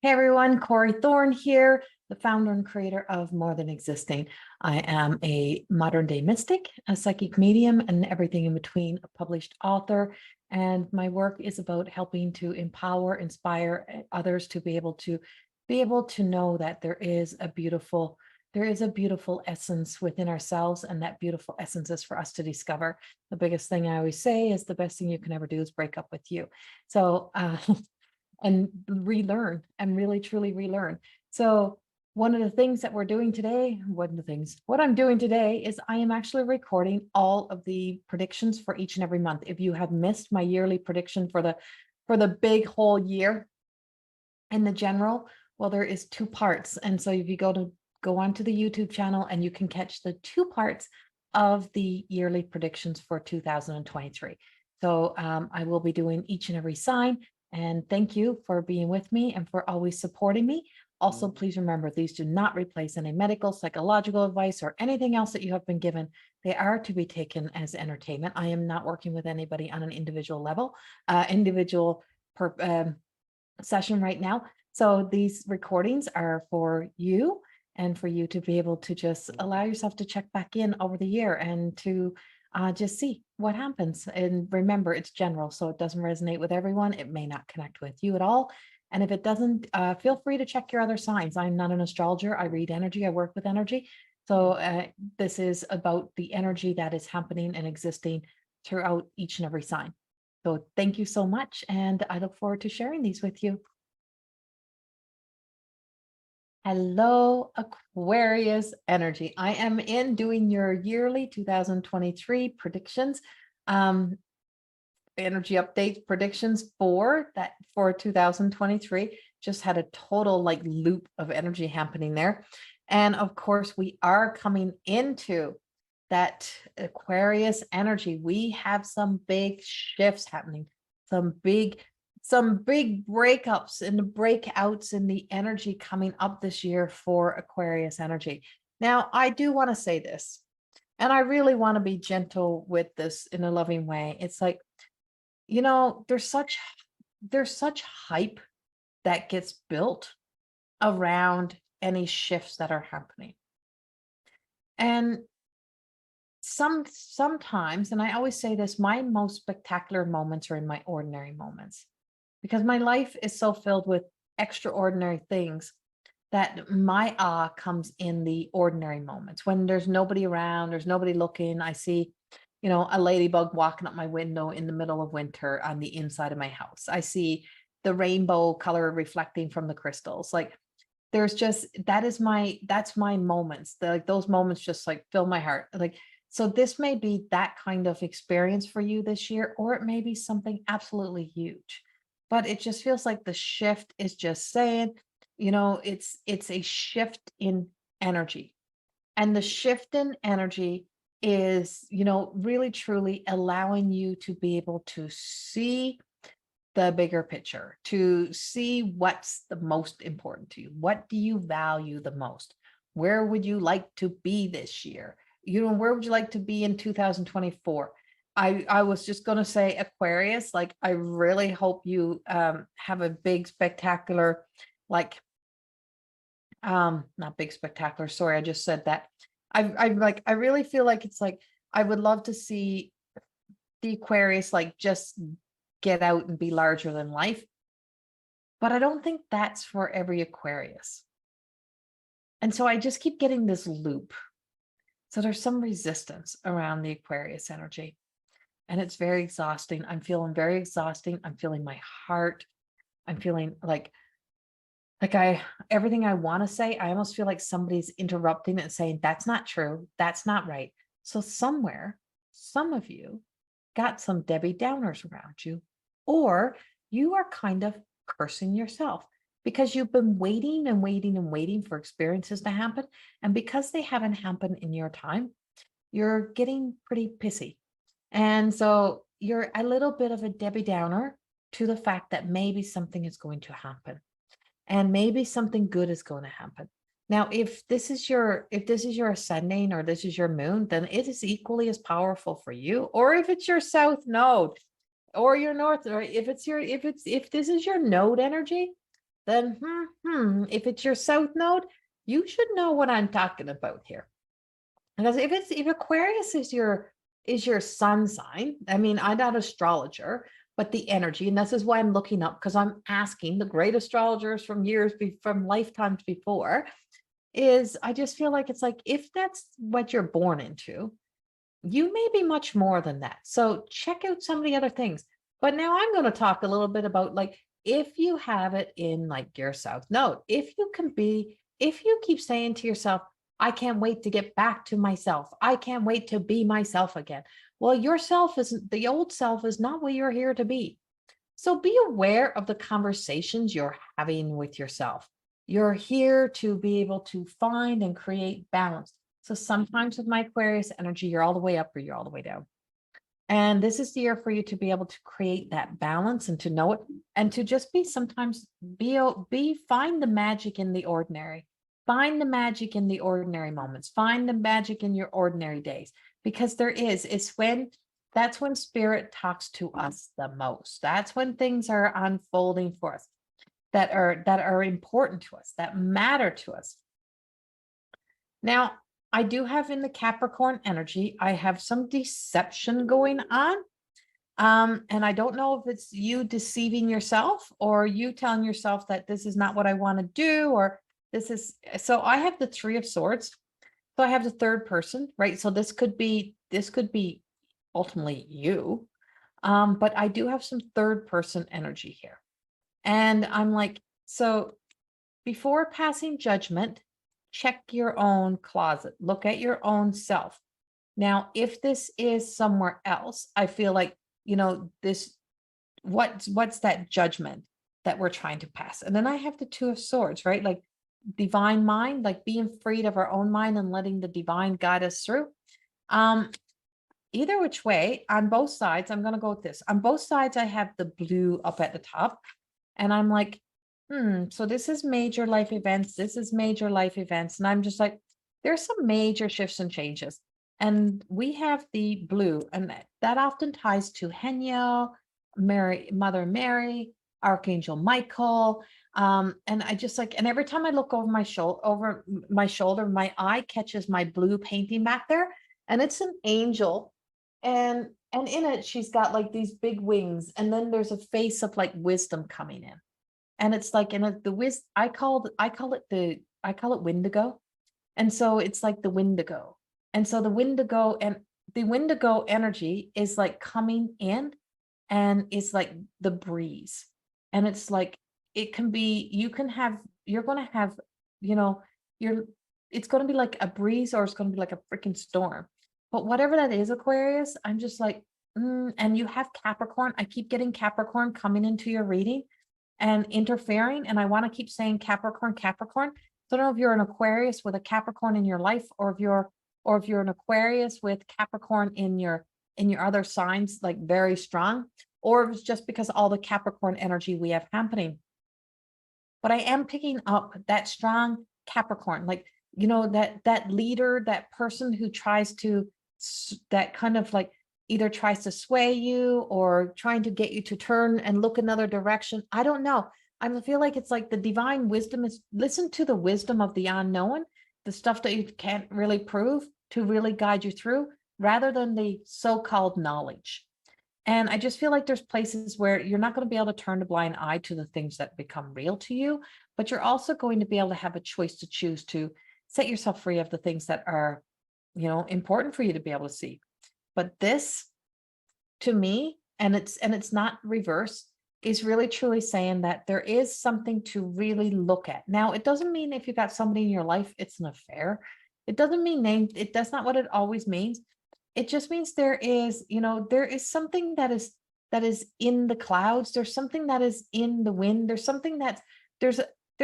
Hey everyone, Corrie Thorne here, the founder and creator of More Than Existing. I am a modern day mystic, a psychic medium, and everything in between, a published author. And my work is about helping to empower, inspire others to be able to know that there is a beautiful essence within ourselves, and that beautiful essence is for us to discover. The biggest thing I always say is the best thing you can ever do is break up with you. So and relearn and really truly relearn. So one of the things that we're doing today, what I'm doing today is I am actually recording all of the predictions for each and every month. If you have missed my yearly prediction for the big whole year in the general, well, there is two parts. And so if you go onto the YouTube channel and you can catch the two parts of the yearly predictions for 2023. So I will be doing each and every sign. And thank you for being with me and for always supporting me. Also, please remember, these do not replace any medical, psychological advice or anything else that you have been given. They are to be taken as entertainment. I am not working with anybody on an individual level, session right now. So these recordings are for you and for you to be able to just allow yourself to check back in over the year and to just see what happens. And remember, it's general, so it doesn't resonate with everyone. It may not connect with you at all. And if it doesn't, feel free to check your other signs. I'm not an astrologer. I read energy. I work with energy. So this is about the energy that is happening and existing throughout each and every sign. So thank you so much. And I look forward to sharing these with you. Hello, Aquarius energy. I am in doing your yearly 2023 predictions, energy update predictions for 2023. Just had a total loop of energy happening there. And of course, we are coming into that Aquarius energy. We have some big shifts happening, some big breakups and the breakouts in the energy coming up this year for Aquarius energy. Now, I do want to say this, and I really want to be gentle with this in a loving way. It's like, there's such hype that gets built around any shifts that are happening. And sometimes, and I always say this, my most spectacular moments are in my ordinary moments, because my life is so filled with extraordinary things that my awe comes in the ordinary moments when there's nobody around, there's nobody looking. I see, a ladybug walking up my window in the middle of winter on the inside of my house. I see the rainbow color reflecting from the crystals. There's just, that's my moments. Those moments just fill my heart. So this may be that kind of experience for you this year, or it may be something absolutely huge. But it just feels like the shift is just saying, it's a shift in energy. And the shift in energy is, really truly allowing you to be able to see the bigger picture, to see what's the most important to you. What do you value the most? Where would you like to be this year? Where would you like to be in 2024? I was just going to say, Aquarius, I really hope you have a big spectacular, not big spectacular, sorry, I just said that. I really feel like it's I would love to see the Aquarius just get out and be larger than life. But I don't think that's for every Aquarius. And so I just keep getting this loop. So there's some resistance around the Aquarius energy. And it's very exhausting. I'm feeling very exhausting. I'm feeling my heart. I'm feeling everything I want to say, I almost feel like somebody's interrupting and saying, that's not true. That's not right. So somewhere, some of you got some Debbie Downers around you, or you are kind of cursing yourself because you've been waiting and waiting and waiting for experiences to happen. And because they haven't happened in your time, you're getting pretty pissy. And so you're a little bit of a Debbie Downer to the fact that maybe something is going to happen and maybe something good is going to happen. Now, if this is your ascending or this is your moon, then it is equally as powerful for you. Or if it's your south node or your north, or if this is your node energy, then if it's your south node, you should know what I'm talking about here. Because if Aquarius is your sun sign, I mean, I'm not an astrologer, but the energy, and this is why I'm looking up, because I'm asking the great astrologers from from lifetimes before, is I just feel like it's like, if that's what you're born into, you may be much more than that. So check out some of the other things. But now I'm going to talk a little bit about, like, if you have it in like your south node, if you keep saying to yourself, I can't wait to get back to myself. I can't wait to be myself again. Well, yourself isn't, the old self is not what you're here to be. So be aware of the conversations you're having with yourself. You're here to be able to find and create balance. So sometimes with my Aquarius energy, you're all the way up or you're all the way down. And this is the year for you to be able to create that balance and to know it, and to just be sometimes find the magic in the ordinary. Find the magic in the ordinary moments. Find the magic in your ordinary days, because that's when spirit talks to us the most. That's when things are unfolding for us that are important to us, that matter to us. Now, I do have in the Capricorn energy, I have some deception going on. And I don't know if it's you deceiving yourself or you telling yourself that this is not what I want to do, or so I have the Three of Swords. So I have the third person, right? So this could be ultimately you. But I do have some third person energy here. And I'm like, so before passing judgment, check your own closet, look at your own self. Now, if this is somewhere else, I feel like, what's that judgment that we're trying to pass? And then I have the Two of Swords, right? Like divine mind, like being freed of our own mind and letting the divine guide us through. Either which way, on both sides, I'm going to go with this. On both sides, I have the blue up at the top. And I'm like, so this is major life events. This is major life events. And I'm just like, there's some major shifts and changes. And we have the blue, and that often ties to Heniel, Mother Mary, Archangel Michael. And I just like, and every time I look over my shoulder, my eye catches my blue painting back there, and it's an angel. And in it, she's got like these big wings, and then there's a face of like wisdom coming in. And it's like, I call it Wendigo. And so it's like the Wendigo. And so the Wendigo energy is like coming in, and it's like the breeze. And it's like, you're going to have, it's going to be like a breeze, or it's going to be like a freaking storm. But whatever that is, Aquarius, I'm just like, and you have Capricorn. I keep getting Capricorn coming into your reading and interfering. And I want to keep saying Capricorn. So I don't know if you're an Aquarius with a Capricorn in your life, or if you're an Aquarius with Capricorn in your other signs, like very strong, or if it's just because all the Capricorn energy we have happening. But I am picking up that strong Capricorn, like, that leader, that person who tries to, that kind of like either tries to sway you or trying to get you to turn and look another direction. I don't know. I feel like it's like the divine wisdom is, listen to the wisdom of the unknown, the stuff that you can't really prove, to really guide you through, rather than the so-called knowledge. And I just feel like there's places where you're not going to be able to turn a blind eye to the things that become real to you, but you're also going to be able to have a choice to choose to set yourself free of the things that are, important for you to be able to see. But this, to me, and it's not reverse, is really truly saying that there is something to really look at. Now, it doesn't mean if you've got somebody in your life, it's an affair. It doesn't mean that's not what it always means. It just means there is something that is in the clouds. There's something that is in the wind. There's something there's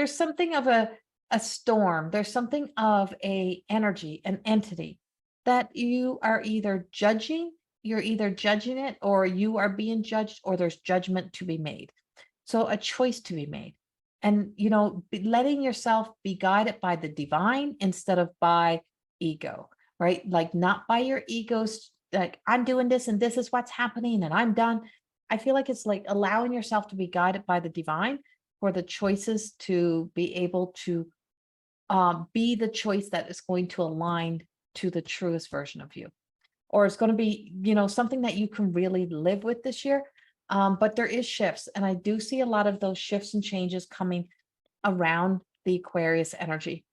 something of a storm. There's something of a energy, an entity that you are either judging. You're either judging it, or you are being judged, or there's judgment to be made. So a choice to be made. And, letting yourself be guided by the divine instead of by ego, right? Like not by your egos, like I'm doing this and this is what's happening and I'm done. I feel like it's like allowing yourself to be guided by the divine, for the choices to be able to be the choice that is going to align to the truest version of you, or it's going to be, something that you can really live with this year. But there is shifts, and I do see a lot of those shifts and changes coming around the Aquarius energy.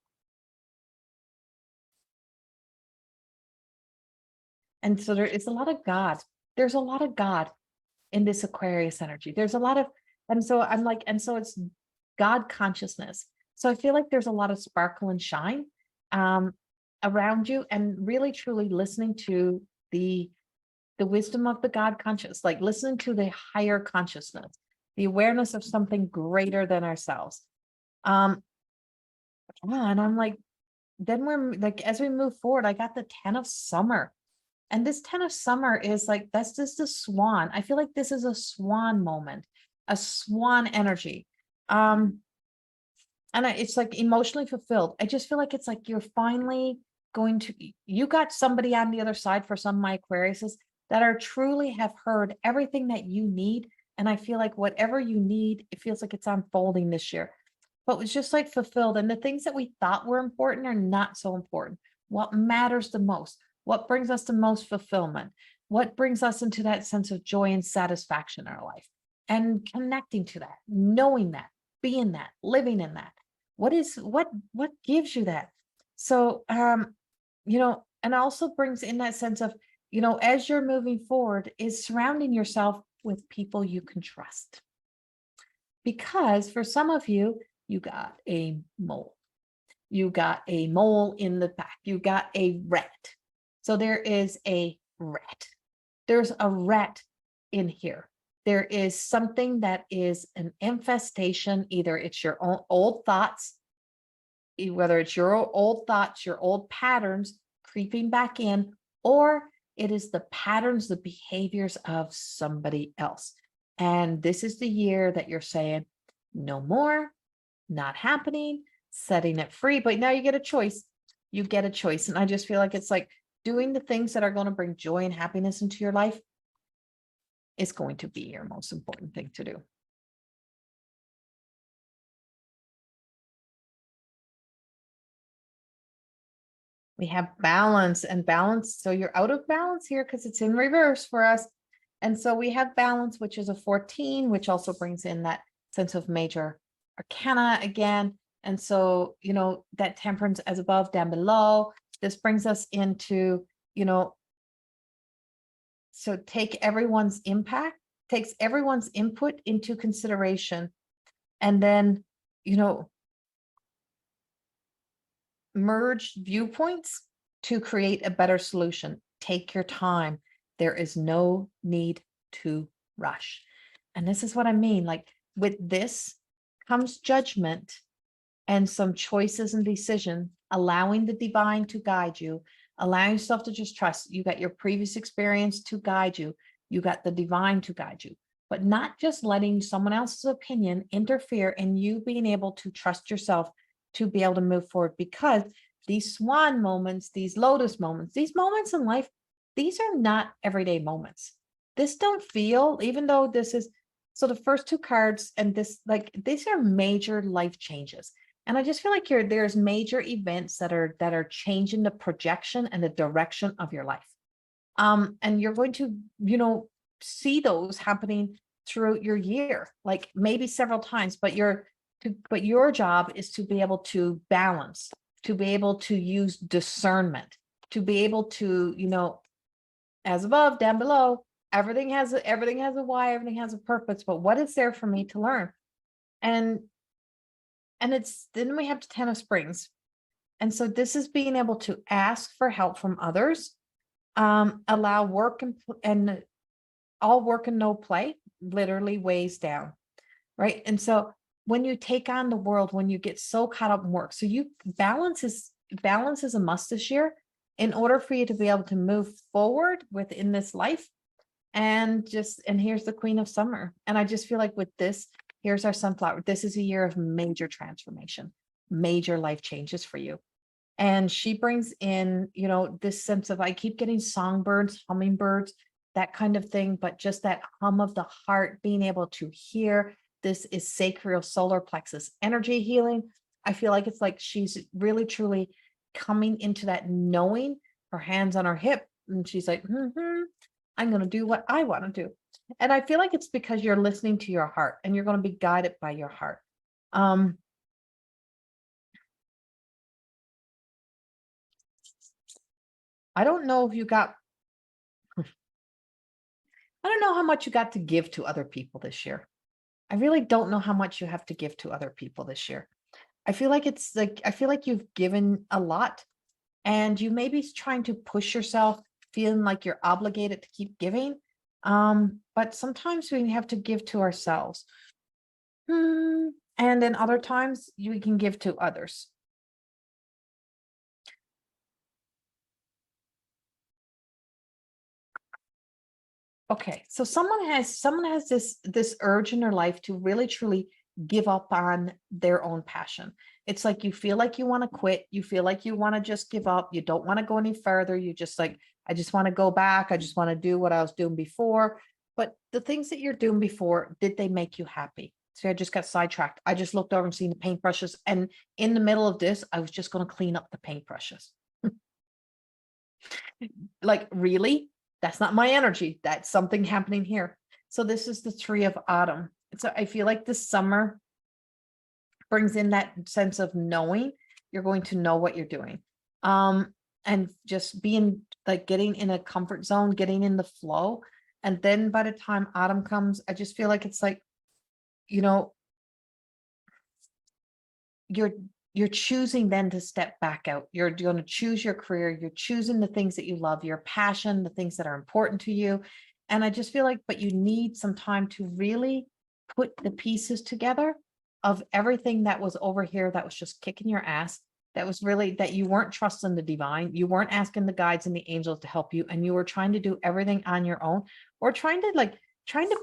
And so there is a lot of God. There's a lot of God in this Aquarius energy. There's a lot of, and so I'm like, and so it's God consciousness. So I feel like there's a lot of sparkle and shine around you, and really truly listening to the wisdom of the God conscious, like listening to the higher consciousness, the awareness of something greater than ourselves. And I'm like, then we're like, as we move forward, I got the 10 of summer. And this 10 of summer is like, that's just the swan. I feel like this is a swan moment, a swan energy. And it's like emotionally fulfilled. I just feel like it's like you're finally going to, you got somebody on the other side for some of my Aquariuses that are truly have heard everything that you need. And I feel like whatever you need, it feels like it's unfolding this year. But it's just like fulfilled. And the things that we thought were important are not so important. What matters the most? What brings us the most fulfillment? What brings us into that sense of joy and satisfaction in our life? And connecting to that, knowing that, being that, living in that. What gives you that? So, and also brings in that sense of, as you're moving forward, is surrounding yourself with people you can trust. Because for some of you, you got a mole. You got a mole in the back. You got a rat. So there is a rat. There's a rat in here. There is something that is an infestation. Either it's your own old thoughts, whether it's your old thoughts, your old patterns creeping back in, or it is the patterns, the behaviors of somebody else. And this is the year that you're saying, no more, not happening, setting it free. But now you get a choice. You get a choice. And I just feel like it's like doing the things that are going to bring joy and happiness into your life is going to be your most important thing to do. We have balance and balance. So you're out of balance here because it's in reverse for us. And so we have balance, which is a 14, which also brings in that sense of major arcana again. And so, that temperance as above, down below, this brings us into, so take everyone's impact, takes everyone's input into consideration, and then, merge viewpoints to create a better solution. Take your time. There is no need to rush. And this is what I mean. Like with this comes judgment and some choices and decisions, allowing the divine to guide you, allowing yourself to just trust. You got your previous experience to guide you. You got the divine to guide you, but not just letting someone else's opinion interfere in you being able to trust yourself to be able to move forward. Because these swan moments, these lotus moments, these moments in life, these are not everyday moments. This don't feel, even though this is, so the first two cards and this, like, these are major life changes. And I just feel like there's major events that are changing the projection and the direction of your life. And you're going to, see those happening throughout your year, like maybe several times, but your job is to be able to balance, to be able to use discernment, to be able to, as above, down below, everything has a why, everything has a purpose, but what is there for me to learn? And then we have the 10 of springs. And so this is being able to ask for help from others, allow work and all work and no play literally weighs down, right? And so when you take on the world, when you get so caught up in work, so balance is a must this year in order for you to be able to move forward within this life. And here's the Queen of Summer. And I just feel like with this, here's our sunflower. This is a year of major transformation, major life changes for you. And she brings in, this sense of, I keep getting songbirds, hummingbirds, that kind of thing, but just that hum of the heart, being able to hear this is sacral solar plexus energy healing. I feel like it's like she's really truly coming into that knowing, her hands on her hip, and she's like, I'm going to do what I want to do. And I feel like it's because you're listening to your heart and you're going to be guided by your heart. I don't know if you got, I don't know how much you got to give to other people this year. I really don't know how much you have to give to other people this year. I feel like it's like, I feel like you've given a lot and you may be trying to push yourself, feeling like you're obligated to keep giving. But sometimes we have to give to ourselves. And then other times you can give to others. Okay, so someone has this urge in their life to really truly give up on their own passion. It's like you feel like you want to quit, you feel like you want to just give up, you don't want to go any further, you just like, I just want to go back, I just want to do what I was doing before. But the things that you're doing before, did they make you happy? See, I just got sidetracked. I just looked over and seen the paintbrushes, and in the middle of this, I was just going to clean up the paintbrushes. Like, really? That's not my energy. That's something happening here. So this is the tree of autumn. So I feel like this summer brings in that sense of knowing. You're going to know what you're doing. And just being like getting in a comfort zone, getting in the flow. And then by the time autumn comes, I just feel like it's like, you know, you're choosing then to step back out. You're going to choose your career. You're choosing the things that you love, your passion, the things that are important to you. And I just feel like, but you need some time to really put the pieces together of everything that was over here that was just kicking your ass. That was really that you weren't trusting the divine. You weren't asking the guides and the angels to help you. And you were trying to do everything on your own, or trying to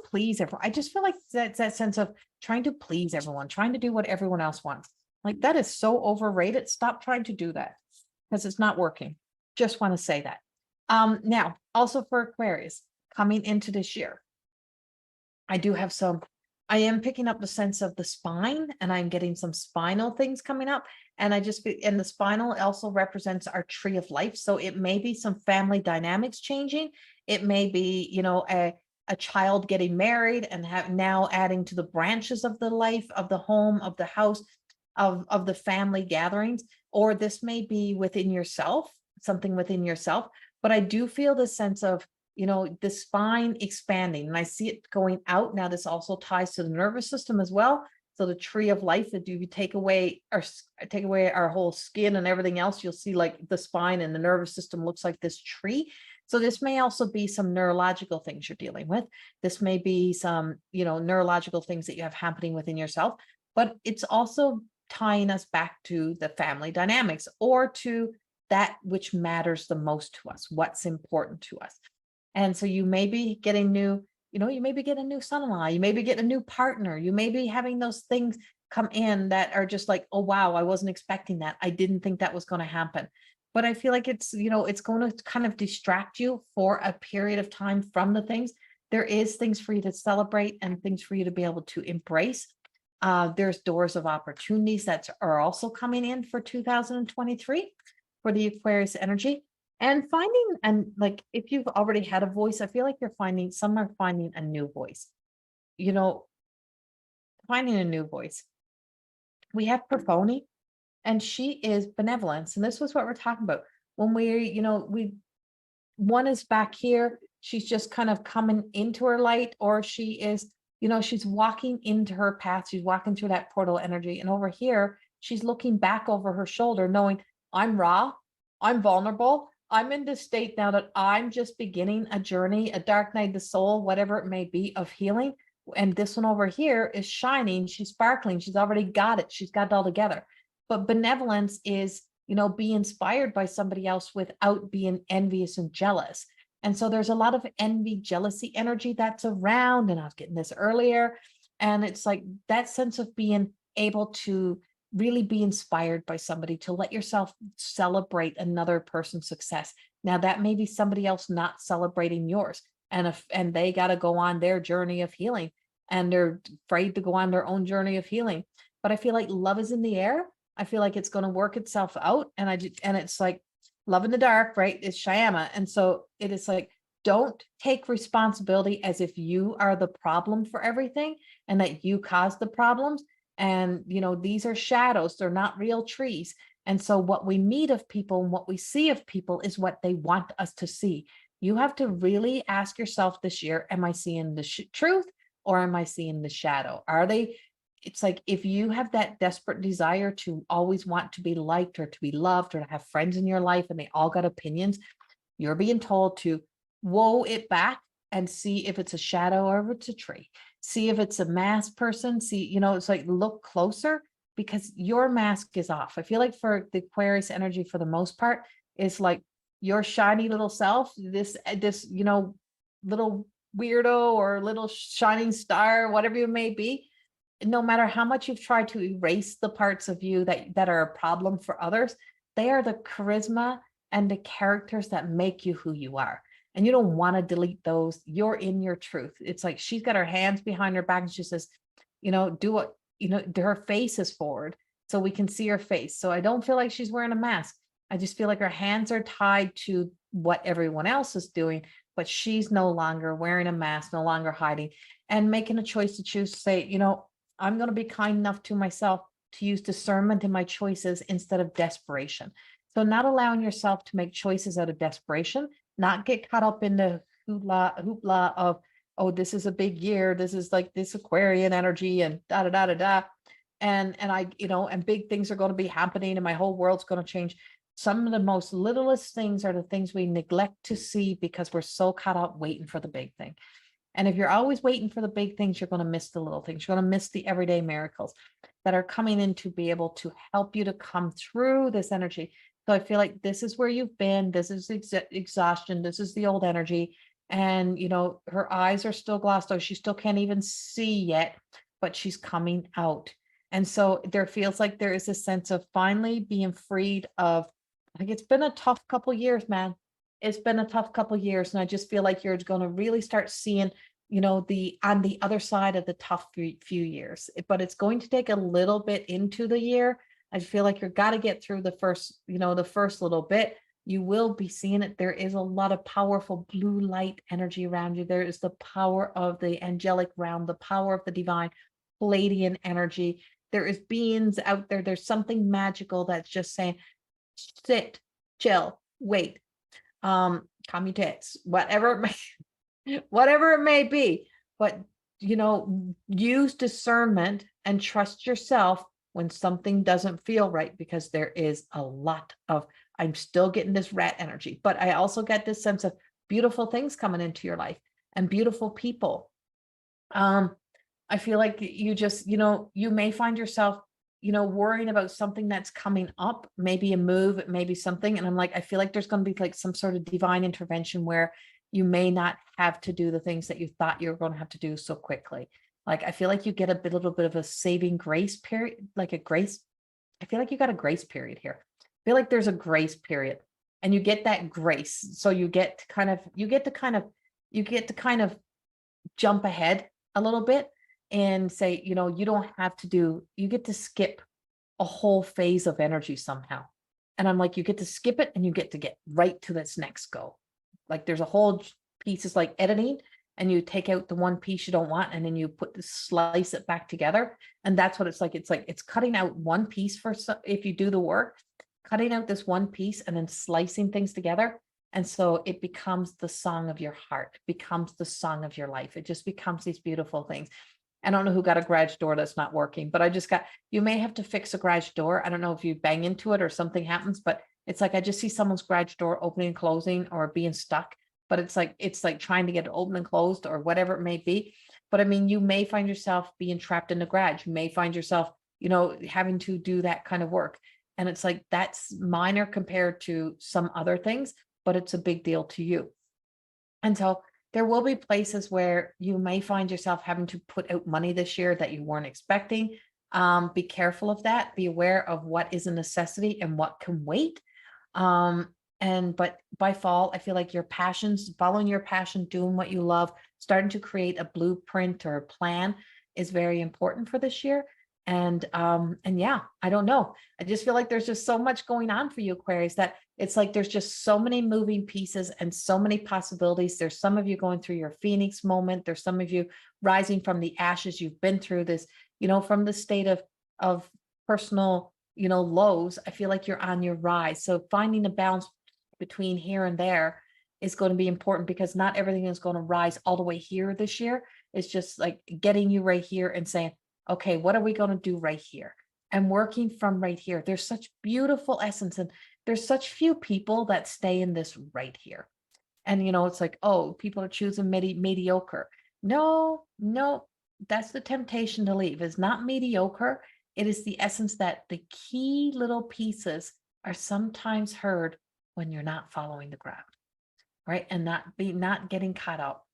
please everyone. I just feel like that's that sense of trying to please everyone, trying to do what everyone else wants. Like, that is so overrated. Stop trying to do that because it's not working. Just want to say that. Now, also for Aquarius coming into this year, I am picking up the sense of the spine, and I'm getting some spinal things coming up. And and the spinal also represents our tree of life. So it may be some family dynamics changing. It may be, a child getting married and now adding to the branches of the life, of the home, of the house, of the family gatherings, or this may be within yourself, something within yourself. But I do feel the sense of, the spine expanding, and I see it going out. Now, this also ties to the nervous system as well. So the tree of life, that you take away our whole skin and everything else, you'll see like the spine and the nervous system looks like this tree. So this may also be some neurological things you're dealing with. This may be some, neurological things that you have happening within yourself, but it's also tying us back to the family dynamics, or to that which matters the most to us, what's important to us. And so you may be getting new, you may be getting a new son-in-law, you may be getting a new partner, you may be having those things come in that are just like, oh, wow, I wasn't expecting that. I didn't think that was going to happen. But I feel like it's, it's going to kind of distract you for a period of time from the things. There is things for you to celebrate and things for you to be able to embrace. There's doors of opportunities that are also coming in for 2023 for the Aquarius energy. And like, if you've already had a voice, I feel like some are finding a new voice, finding a new voice. We have Persephone, and she is benevolence. And this was what we're talking about when one is back here. She's just kind of coming into her light, or she is, she's walking into her path. She's walking through that portal energy. And over here, she's looking back over her shoulder, knowing I'm raw, I'm vulnerable. I'm in this state now that I'm just beginning a journey, a dark night of the soul, whatever it may be, of healing. And this one over here is shining. She's sparkling. She's already got it. She's got it all together. But benevolence is, be inspired by somebody else without being envious and jealous. And so there's a lot of envy, jealousy energy that's around. And I was getting this earlier. And it's like that sense of being able to really be inspired by somebody, to let yourself celebrate another person's success. Now, that may be somebody else not celebrating yours, and they got to go on their journey of healing. and they're afraid to go on their own journey of healing. But I feel like love is in the air. I feel like it's going to work itself out. And it's like love in the dark, right? It's Shyama. And so it is like, don't take responsibility as if you are the problem for everything and that you caused the problems. And, these are shadows. They're not real trees. And so what we meet of people and what we see of people is what they want us to see. You have to really ask yourself this year, am I seeing the truth or am I seeing the shadow? It's like, if you have that desperate desire to always want to be liked or to be loved or to have friends in your life and they all got opinions, you're being told to whoa it back and see if it's a shadow or if it's a tree. See if it's a mask person. See, it's like, look closer because your mask is off. I feel like for the Aquarius energy, for the most part, is like your shiny little self, this, little weirdo or little shining star, whatever you may be. No matter how much you've tried to erase the parts of you that are a problem for others, they are the charisma and the characters that make you who you are. And you don't want to delete those. You're in your truth. It's like she's got her hands behind her back and she says, do what, her face is forward so we can see her face. So I don't feel like she's wearing a mask. I just feel like her hands are tied to what everyone else is doing, but she's no longer wearing a mask, no longer hiding, and making a choice to choose to say, I'm going to be kind enough to myself to use discernment in my choices instead of desperation. So not allowing yourself to make choices out of desperation, not get caught up in the hoopla of, oh, this is a big year. This is like this Aquarian energy and da da da da da. And I, and big things are going to be happening and my whole world's going to change. Some of the most littlest things are the things we neglect to see because we're so caught up waiting for the big thing. And if you're always waiting for the big things, you're going to miss the little things. You're going to miss the everyday miracles that are coming in to be able to help you to come through this energy. So I feel like this is where you've been. This is exhaustion. This is the old energy. And, her eyes are still glossed over. She still can't even see yet, but she's coming out. And so there feels like there is a sense of finally being freed of, like, it's been a tough couple years, man. It's been a tough couple years. And I just feel like you're going to really start seeing, on the other side of the tough few years, but it's going to take a little bit into the year. I feel like you've got to get through the first little bit. You will be seeing it. There is a lot of powerful blue light energy around you. There is the power of the angelic realm, the power of the divine Palladian energy. There is beings out there. There's something magical that's just saying, sit, chill, wait. Calm your tits, whatever it may be, but use discernment and trust yourself when something doesn't feel right, because there is a lot of, I'm still getting this rat energy, but I also get this sense of beautiful things coming into your life and beautiful people. I feel like you just, you may find yourself worrying about something that's coming up, maybe a move, maybe something. And I'm like, I feel like there's going to be like some sort of divine intervention where you may not have to do the things that you thought you were going to have to do so quickly. Like, I feel like you get a little bit of a saving grace period, like a grace. I feel like you got a grace period here. I feel like there's a grace period and you get that grace. So you get to kind of jump ahead a little bit and say, you don't have to do, you get to skip a whole phase of energy somehow. And I'm like, you get to skip it and you get to get right to this next go. Like there's a whole piece, is like editing, and you take out the one piece you don't want and then you slice it back together. And that's what it's like. It's cutting out one piece if you do the work, cutting out this one piece and then slicing things together. And so it becomes the song of your heart, becomes the song of your life. It just becomes these beautiful things. I don't know who got a garage door that's not working, but you may have to fix a garage door. I don't know if you bang into it or something happens, but it's like, I just see someone's garage door opening and closing or being stuck, but it's like trying to get it open and closed or whatever it may be. But I mean, you may find yourself being trapped in the garage. You may find yourself, having to do that kind of work. And it's like, that's minor compared to some other things, but it's a big deal to you. And so there will be places where you may find yourself having to put out money this year that you weren't expecting. Be careful of that. Be aware of what is a necessity and what can wait. And but by fall, I feel like your passions, following your passion, doing what you love, starting to create a blueprint or a plan is very important for this year. And yeah, I don't know. I just feel like there's just so much going on for you, Aquarius, that it's like there's just so many moving pieces and so many possibilities. There's some of you going through your Phoenix moment. There's some of you rising from the ashes. You've been through this, from the state of personal, lows. I feel like you're on your rise. So finding a balance between here and there is going to be important, because not everything is going to rise all the way here this year. It's just like getting you right here and saying, okay, what are we going to do right here? And working from right here. There's such beautiful essence, and there's such few people that stay in this right here. And, it's like, oh, people are choosing mediocre. No, that's the temptation to leave. It's not mediocre. It is the essence that the key little pieces are sometimes heard when you're not following the ground, right? And not getting caught up.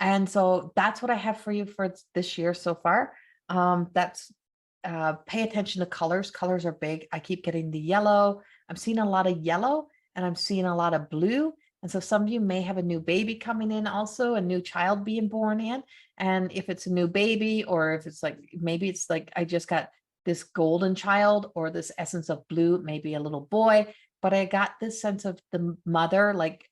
And so that's what I have for you for this year so far. Pay attention to colors. Colors are big. I keep getting the yellow. I'm seeing a lot of yellow, and I'm seeing a lot of blue. And so some of you may have a new baby coming in, also a new child being born in. And if it's a new baby, or if it's like, maybe it's like, I just got this golden child, or this essence of blue, maybe a little boy, but I got this sense of the mother, like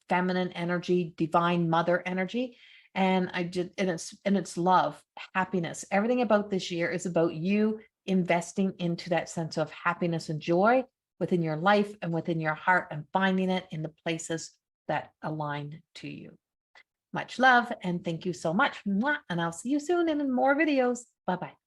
feminine energy, divine mother energy. And it's love, happiness. Everything about this year is about you investing into that sense of happiness and joy within your life and within your heart, and finding it in the places that align to you. Much love, and thank you so much. And I'll see you soon in more videos. Bye-bye.